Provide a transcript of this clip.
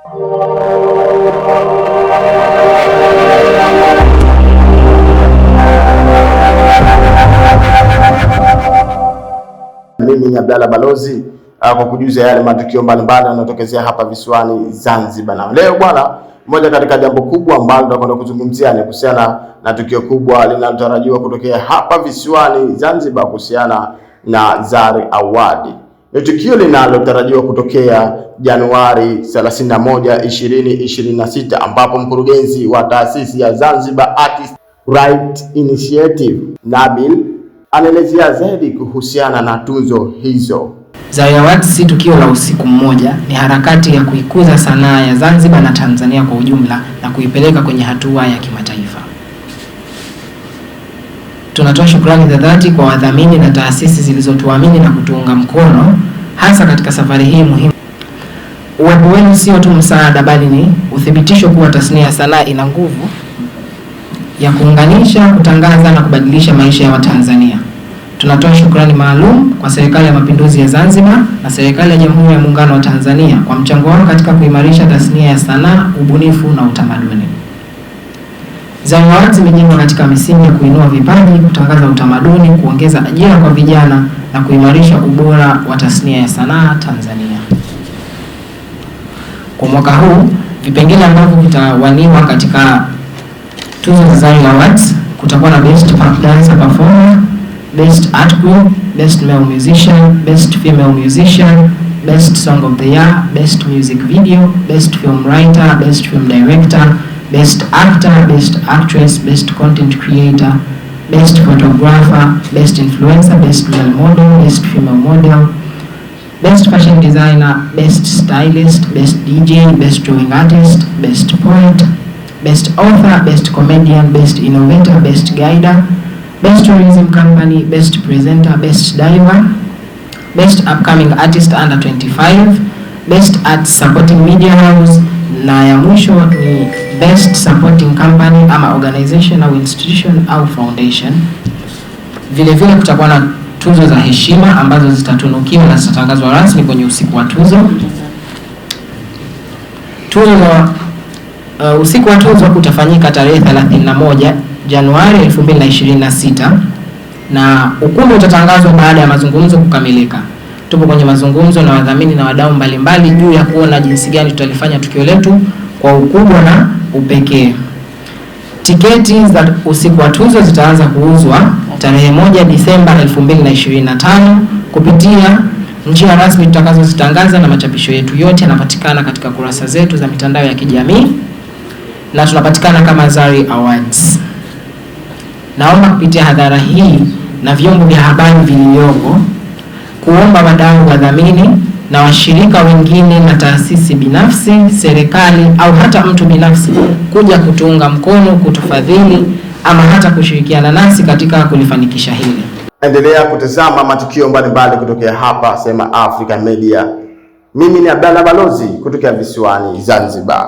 Mimi ni Abdalla Balozi kwa kujuza yale matukio mbalimbali yanayotokezea hapa visiwani Zanzibar. Na leo bwana, moja katika jambo kubwa ambalo tutakwenda kuzungumzia ni kuhusiana na tukio kubwa linalotarajiwa kutokea hapa visiwani Zanzibar kuhusiana na Zari Award. Ni tukio linalotarajiwa kutokea Januari 31, 2026 ambapo mkurugenzi wa taasisi ya Zanzibar Artist Right Initiative Nabil anaelezea zaidi kuhusiana na tuzo hizo. Zari Awards si tukio la usiku mmoja, ni harakati ya kuikuza sanaa ya Zanzibar na Tanzania kwa ujumla na kuipeleka kwenye hatua ya kimataifa. Tunatoa shukrani za dhati kwa wadhamini na taasisi zilizotuamini na kutuunga mkono hasa katika safari hii muhimu. Uwepo wenu sio tu msaada, bali ni uthibitisho kuwa tasnia ya sanaa ina nguvu ya kuunganisha, kutangaza na kubadilisha maisha ya Watanzania. Tunatoa shukrani maalum kwa Serikali ya Mapinduzi ya Zanzibar na Serikali ya Jamhuri ya Muungano wa Tanzania kwa mchango wao katika kuimarisha tasnia ya sanaa, ubunifu na utamaduni. Zari Awards imejengwa katika misingi ya kuinua vipaji, kutangaza utamaduni, kuongeza ajira kwa vijana na kuimarisha ubora wa tasnia ya sanaa Tanzania. Kwa mwaka huu, vipengele ambavyo vitawaniwa katika tuzo za Zari Awards kutakuwa na Best Dancer Performer, Best Art Group, Best Male Musician, Best Female Musician, Best Song of the Year, Best Music Video, Best Film Writer, Best Film Director, Best Actor, Best Actress, Best Content Creator, Best Photographer, Best Influencer, Best Male Model, Best Female Model, Best Fashion Designer, Best Stylist, Best DJ, Best Drawing Artist, Best Poet, Best Author, Best Comedian, Best Innovator, Best Guider, Best Tourism Company, Best Presenter, Best Diver, Best Upcoming Artist Under 25, Best Art Supporting Media House, na ya mwisho ni Best Supporting Company ama organization au institution au foundation. Vile vile kutakuwa na tuzo za heshima ambazo zitatunukiwa na zitatangazwa rasmi kwenye usiku wa tuzo. Usiku wa tuzo utafanyika tarehe 31 Januari 2026 na ukumbi utatangazwa baada ya mazungumzo kukamilika. Tupo kwenye mazungumzo na wadhamini na wadau mbalimbali juu ya kuona jinsi gani tutalifanya tukio letu kwa ukubwa na upekee. Tiketi za usiku wa tuzo zitaanza kuuzwa tarehe 1 Disemba 2025 kupitia njia rasmi tutakazozitangaza, na machapisho yetu yote yanapatikana katika kurasa zetu za mitandao ya kijamii na tunapatikana kama Zari Awards. Naomba kupitia hadhara hii na vyombo vya habari vilivyopo kuomba wadau, wadhamini na washirika wengine na taasisi binafsi, serikali au hata mtu binafsi kuja kutuunga mkono, kutufadhili ama hata kushirikiana nasi katika kulifanikisha hili. Endelea kutazama matukio mbalimbali kutokea hapa Sema Africa Media. Mimi ni Abdalla Balozi kutokea visiwani Zanzibar.